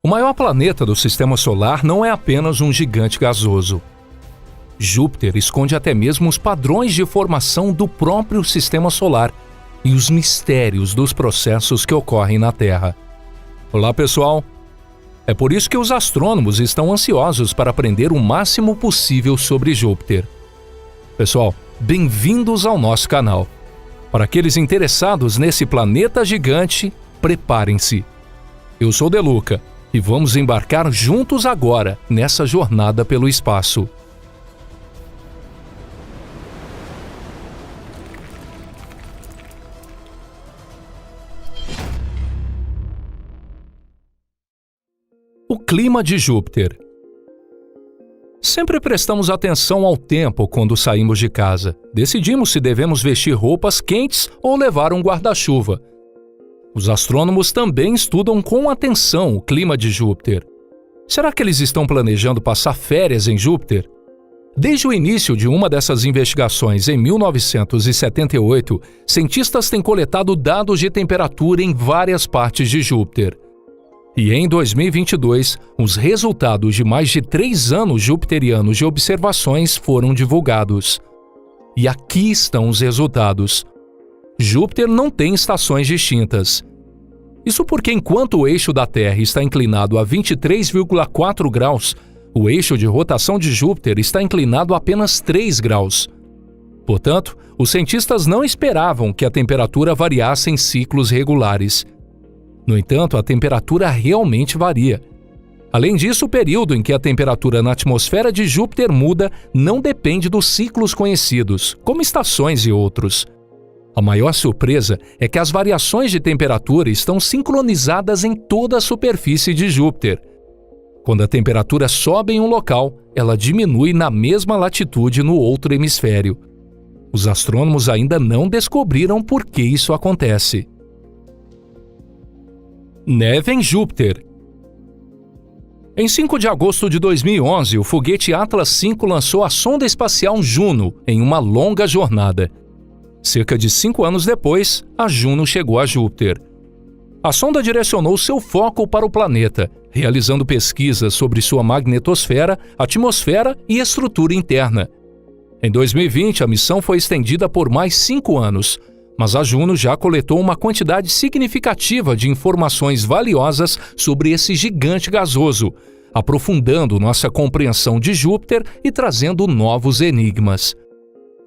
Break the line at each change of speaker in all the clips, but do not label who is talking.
O maior planeta do Sistema Solar não é apenas um gigante gasoso. Júpiter esconde até mesmo os padrões de formação do próprio Sistema Solar e os mistérios dos processos que ocorrem na Terra. Olá, pessoal! É por isso que os astrônomos estão ansiosos para aprender o máximo possível sobre Júpiter. Pessoal, bem-vindos ao nosso canal. Para aqueles interessados nesse planeta gigante, preparem-se. Eu sou Deluca e vamos embarcar juntos agora nessa jornada pelo espaço. O clima de Júpiter. Sempre prestamos atenção ao tempo quando saímos de casa. Decidimos se devemos vestir roupas quentes ou levar um guarda-chuva. Os astrônomos também estudam com atenção o clima de Júpiter. Será que eles estão planejando passar férias em Júpiter? Desde o início de uma dessas investigações, em 1978, cientistas têm coletado dados de temperatura em várias partes de Júpiter. E em 2022, os resultados de mais de 3 anos jupiterianos de observações foram divulgados. E aqui estão os resultados. Júpiter não tem estações distintas. Isso porque enquanto o eixo da Terra está inclinado a 23,4 graus, o eixo de rotação de Júpiter está inclinado a apenas 3 graus. Portanto, os cientistas não esperavam que a temperatura variasse em ciclos regulares. No entanto, a temperatura realmente varia. Além disso, o período em que a temperatura na atmosfera de Júpiter muda não depende dos ciclos conhecidos, como estações e outros. A maior surpresa é que as variações de temperatura estão sincronizadas em toda a superfície de Júpiter. Quando a temperatura sobe em um local, ela diminui na mesma latitude no outro hemisfério. Os astrônomos ainda não descobriram por que isso acontece. Neve em Júpiter. Em 5 de agosto de 2011, o foguete Atlas V lançou a sonda espacial Juno em uma longa jornada. Cerca de 5 anos depois, a Juno chegou a Júpiter. A sonda direcionou seu foco para o planeta, realizando pesquisas sobre sua magnetosfera, atmosfera e estrutura interna. Em 2020, a missão foi estendida por mais 5 anos, mas a Juno já coletou uma quantidade significativa de informações valiosas sobre esse gigante gasoso, aprofundando nossa compreensão de Júpiter e trazendo novos enigmas.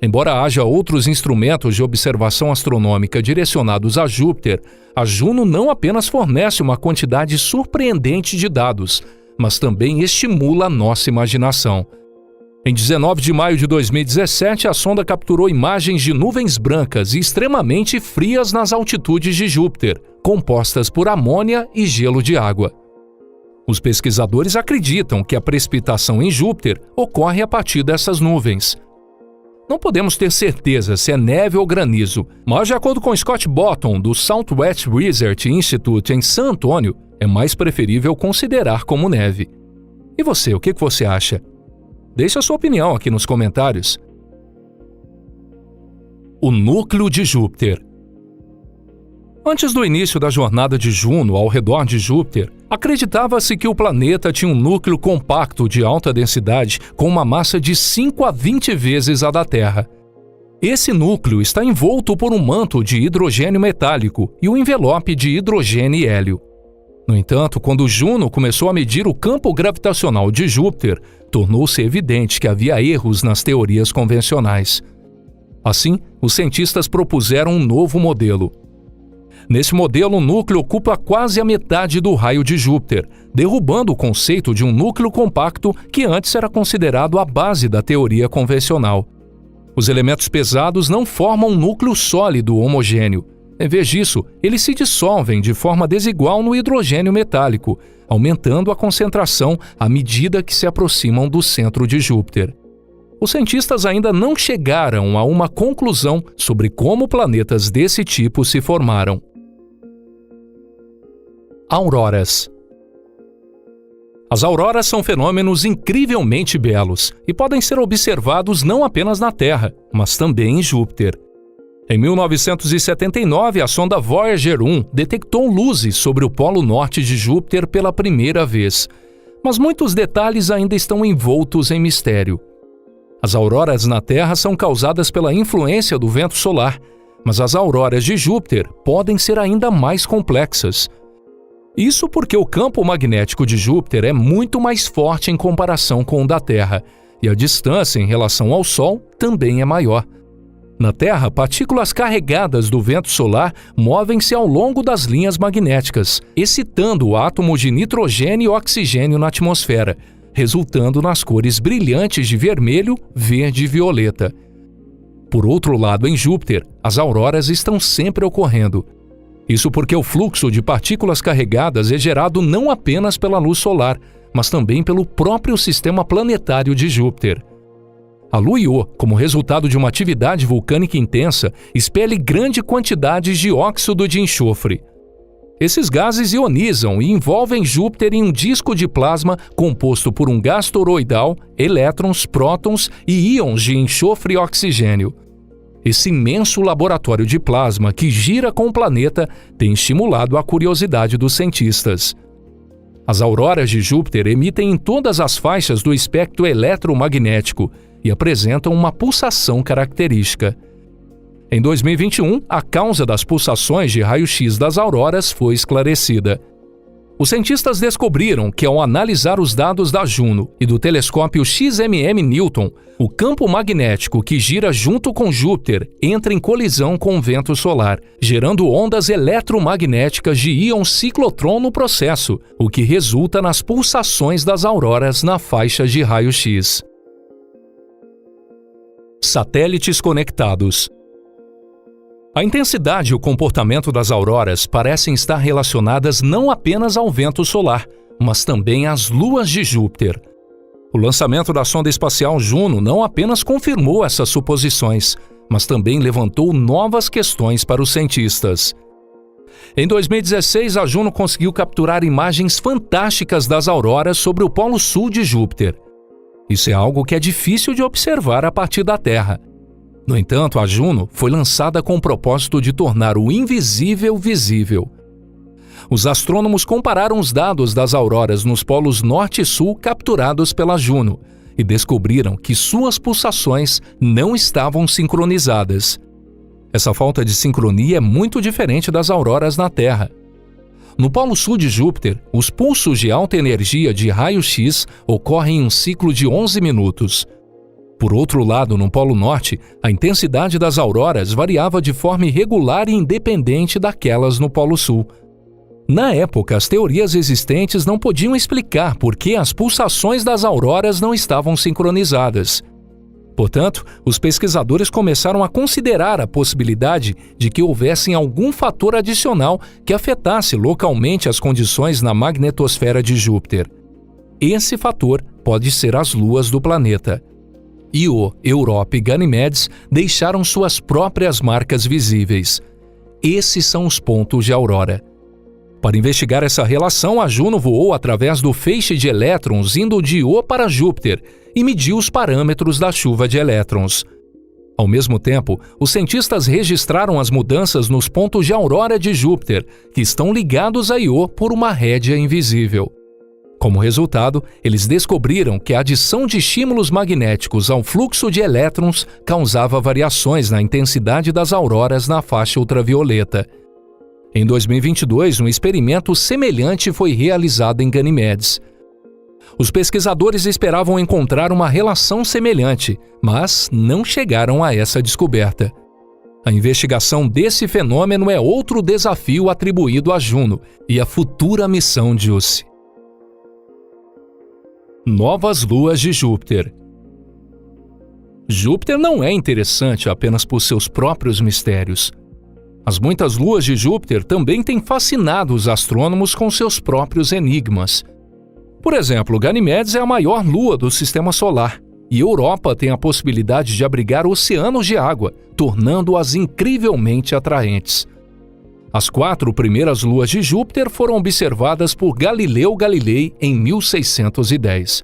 Embora haja outros instrumentos de observação astronômica direcionados a Júpiter, a Juno não apenas fornece uma quantidade surpreendente de dados, mas também estimula a nossa imaginação. Em 19 de maio de 2017, a sonda capturou imagens de nuvens brancas e extremamente frias nas altitudes de Júpiter, compostas por amônia e gelo de água. Os pesquisadores acreditam que a precipitação em Júpiter ocorre a partir dessas nuvens. Não podemos ter certeza se é neve ou granizo, mas de acordo com Scott Botton, do Southwest Research Institute em San Antônio, é mais preferível considerar como neve. E você, o que você acha? Deixe a sua opinião aqui nos comentários. O núcleo de Júpiter. Antes do início da jornada de Juno ao redor de Júpiter, acreditava-se que o planeta tinha um núcleo compacto de alta densidade com uma massa de 5 a 20 vezes a da Terra. Esse núcleo está envolto por um manto de hidrogênio metálico e um envelope de hidrogênio e hélio. No entanto, quando Juno começou a medir o campo gravitacional de Júpiter, tornou-se evidente que havia erros nas teorias convencionais. Assim, os cientistas propuseram um novo modelo. Nesse modelo, o núcleo ocupa quase a metade do raio de Júpiter, derrubando o conceito de um núcleo compacto que antes era considerado a base da teoria convencional. Os elementos pesados não formam um núcleo sólido homogêneo. Em vez disso, eles se dissolvem de forma desigual no hidrogênio metálico, aumentando a concentração à medida que se aproximam do centro de Júpiter. Os cientistas ainda não chegaram a uma conclusão sobre como planetas desse tipo se formaram. Auroras. As auroras são fenômenos incrivelmente belos e podem ser observados não apenas na Terra, mas também em Júpiter. Em 1979, a sonda Voyager 1 detectou luzes sobre o polo norte de Júpiter pela primeira vez, mas muitos detalhes ainda estão envoltos em mistério. As auroras na Terra são causadas pela influência do vento solar, mas as auroras de Júpiter podem ser ainda mais complexas. Isso porque o campo magnético de Júpiter é muito mais forte em comparação com o da Terra, e a distância em relação ao Sol também é maior. Na Terra, partículas carregadas do vento solar movem-se ao longo das linhas magnéticas, excitando o átomo de nitrogênio e oxigênio na atmosfera, resultando nas cores brilhantes de vermelho, verde e violeta. Por outro lado, em Júpiter, as auroras estão sempre ocorrendo. Isso porque o fluxo de partículas carregadas é gerado não apenas pela luz solar, mas também pelo próprio sistema planetário de Júpiter. A Lua Io, como resultado de uma atividade vulcânica intensa, expele grande quantidade de óxido de enxofre. Esses gases ionizam e envolvem Júpiter em um disco de plasma composto por um gás toroidal, elétrons, prótons e íons de enxofre e oxigênio. Esse imenso laboratório de plasma que gira com o planeta tem estimulado a curiosidade dos cientistas. As auroras de Júpiter emitem em todas as faixas do espectro eletromagnético e apresentam uma pulsação característica. Em 2021, a causa das pulsações de raio-x das auroras foi esclarecida. Os cientistas descobriram que, ao analisar os dados da Juno e do telescópio XMM Newton, o campo magnético que gira junto com Júpiter entra em colisão com o vento solar, gerando ondas eletromagnéticas de íon ciclotron no processo, o que resulta nas pulsações das auroras na faixa de raio-x. Satélites conectados. A intensidade e o comportamento das auroras parecem estar relacionadas não apenas ao vento solar, mas também às luas de Júpiter. O lançamento da sonda espacial Juno não apenas confirmou essas suposições, mas também levantou novas questões para os cientistas. Em 2016, a Juno conseguiu capturar imagens fantásticas das auroras sobre o polo sul de Júpiter. Isso é algo que é difícil de observar a partir da Terra. No entanto, a Juno foi lançada com o propósito de tornar o invisível visível. Os astrônomos compararam os dados das auroras nos polos norte e sul capturados pela Juno e descobriram que suas pulsações não estavam sincronizadas. Essa falta de sincronia é muito diferente das auroras na Terra. No polo sul de Júpiter, os pulsos de alta energia de raio-x ocorrem em um ciclo de 11 minutos. Por outro lado, no polo norte, a intensidade das auroras variava de forma irregular e independente daquelas no polo sul. Na época, as teorias existentes não podiam explicar por que as pulsações das auroras não estavam sincronizadas. Portanto, os pesquisadores começaram a considerar a possibilidade de que houvesse algum fator adicional que afetasse localmente as condições na magnetosfera de Júpiter. Esse fator pode ser as luas do planeta. Io, Europa e Ganimedes deixaram suas próprias marcas visíveis. Esses são os pontos de aurora. Para investigar essa relação, a Juno voou através do feixe de elétrons indo de Io para Júpiter e mediu os parâmetros da chuva de elétrons. Ao mesmo tempo, os cientistas registraram as mudanças nos pontos de aurora de Júpiter, que estão ligados a Io por uma rédea invisível. Como resultado, eles descobriram que a adição de estímulos magnéticos ao fluxo de elétrons causava variações na intensidade das auroras na faixa ultravioleta. Em 2022, um experimento semelhante foi realizado em Ganimedes. Os pesquisadores esperavam encontrar uma relação semelhante, mas não chegaram a essa descoberta. A investigação desse fenômeno é outro desafio atribuído a Juno e à futura missão JUICE. Novas luas de Júpiter. Júpiter não é interessante apenas por seus próprios mistérios. As muitas luas de Júpiter também têm fascinado os astrônomos com seus próprios enigmas. Por exemplo, Ganimedes é a maior lua do Sistema Solar, e Europa tem a possibilidade de abrigar oceanos de água, tornando-as incrivelmente atraentes. As 4 primeiras luas de Júpiter foram observadas por Galileu Galilei em 1610.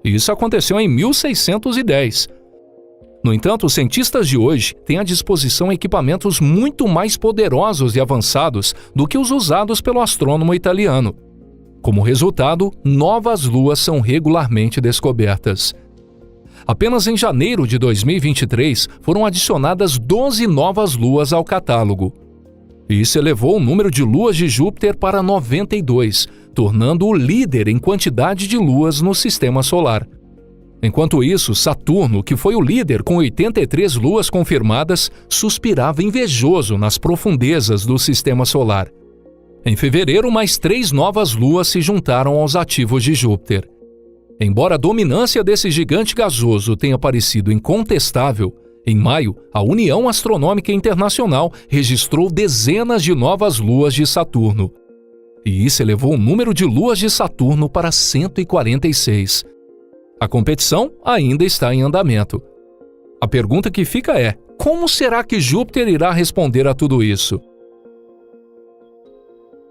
Isso aconteceu em 1610. No entanto, os cientistas de hoje têm à disposição equipamentos muito mais poderosos e avançados do que os usados pelo astrônomo italiano. Como resultado, novas luas são regularmente descobertas. Apenas em janeiro de 2023 foram adicionadas 12 novas luas ao catálogo. Isso elevou o número de luas de Júpiter para 92, tornando-o líder em quantidade de luas no sistema solar. Enquanto isso, Saturno, que foi o líder com 83 luas confirmadas, suspirava invejoso nas profundezas do sistema solar. Em fevereiro, mais 3 novas luas se juntaram aos ativos de Júpiter. Embora a dominância desse gigante gasoso tenha parecido incontestável, em maio, a União Astronômica Internacional registrou dezenas de novas luas de Saturno. E isso elevou o número de luas de Saturno para 146. A competição ainda está em andamento. A pergunta que fica é: como será que Júpiter irá responder a tudo isso?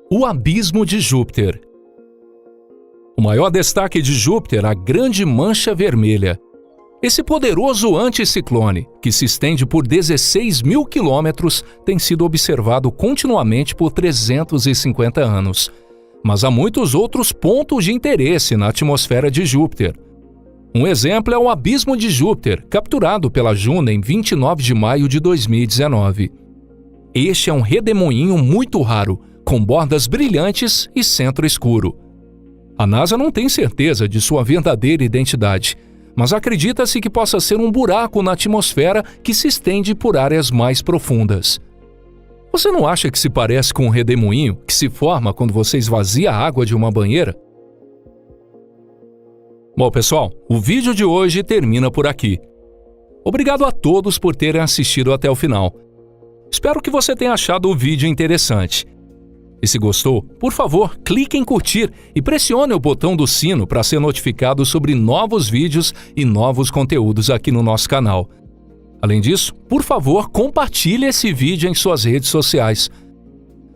O abismo de Júpiter. O maior destaque de Júpiter é a Grande Mancha Vermelha. Esse poderoso anticiclone, que se estende por 16 mil quilômetros, tem sido observado continuamente por 350 anos. Mas há muitos outros pontos de interesse na atmosfera de Júpiter. Um exemplo é o Abismo de Júpiter, capturado pela Juno em 29 de maio de 2019. Este é um redemoinho muito raro, com bordas brilhantes e centro escuro. A NASA não tem certeza de sua verdadeira identidade, mas acredita-se que possa ser um buraco na atmosfera que se estende por áreas mais profundas. Você não acha que se parece com um redemoinho que se forma quando você esvazia a água de uma banheira? Bom, pessoal, o vídeo de hoje termina por aqui. Obrigado a todos por terem assistido até o final. Espero que você tenha achado o vídeo interessante. E se gostou, por favor, clique em curtir e pressione o botão do sino para ser notificado sobre novos vídeos e novos conteúdos aqui no nosso canal. Além disso, por favor, compartilhe esse vídeo em suas redes sociais.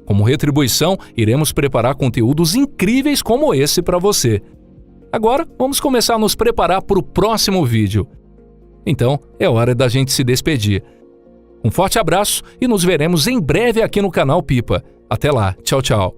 Como retribuição, iremos preparar conteúdos incríveis como esse para você. Agora, vamos começar a nos preparar para o próximo vídeo. Então, é hora da gente se despedir. Um forte abraço e nos veremos em breve aqui no canal Pipa. Até lá, tchau, tchau.